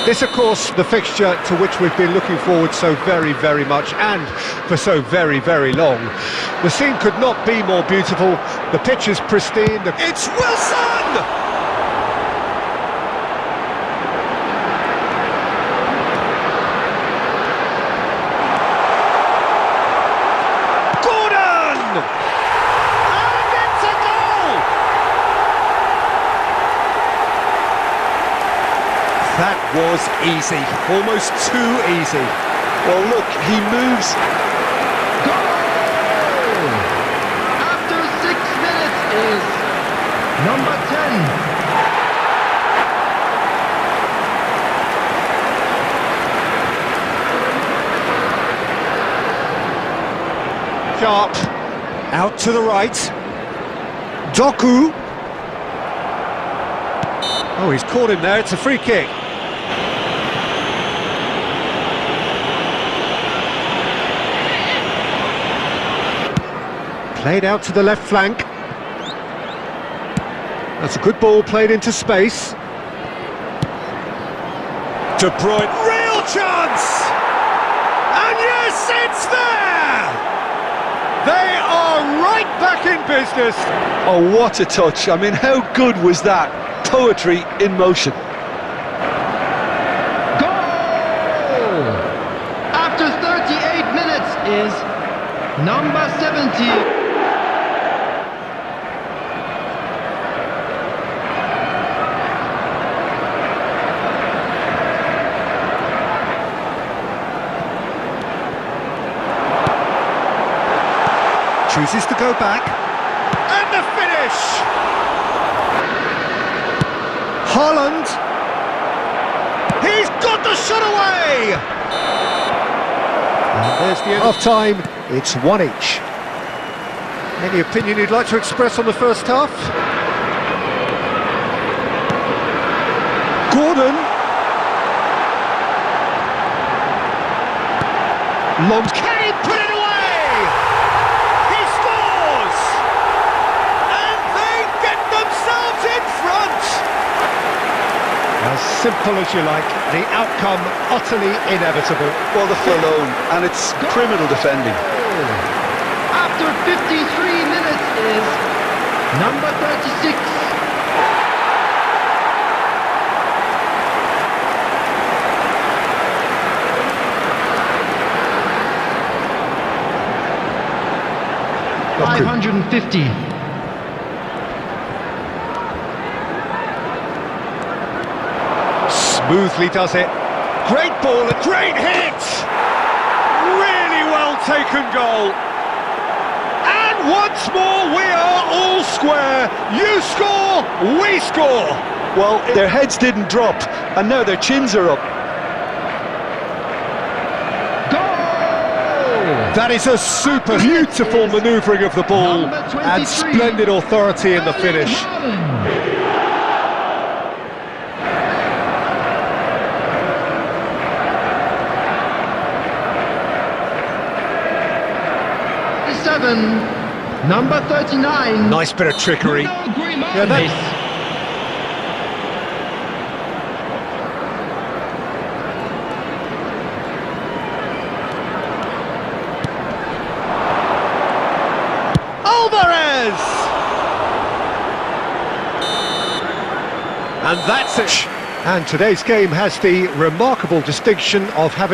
This, of course, the fixture to which we've been looking forward so very, very much, and for so very, very long. The scene could not be more beautiful. The pitch is pristine. It's Wilson! That was easy, almost too easy. Well, look, he moves. Goal! After 6 minutes is number 10. Sharp, out to the right. Doku. Oh, he's caught him there, it's a free kick. Played out to the left flank. That's a good ball played into space. De Bruyne, real chance! And yes, it's there! They are right back in business. Oh, what a touch. I mean, how good was that? Poetry in motion. Goal! After 38 minutes is number 70. Chooses to go back, and the finish! Haaland! He's got the shot away! And there's the end. Half-time, it's 1 each. Any opinion you'd like to express on the first half? Gordon! Long... Can he put it away? As simple as you like, the outcome utterly inevitable. Well, the flow alone, and it's criminal defending. After 53 minutes is number 36. $550. Smoothly does it. Great ball, a great hit! Really well taken goal. And once more we are all square. You score, we score. Well, their heads didn't drop, and now their chins are up. Goal! That is a super beautiful manoeuvring of the ball and splendid authority in the finish. 7, number 39. Nice bit of trickery. Yeah, Alvarez! And that's it. And today's game has the remarkable distinction of having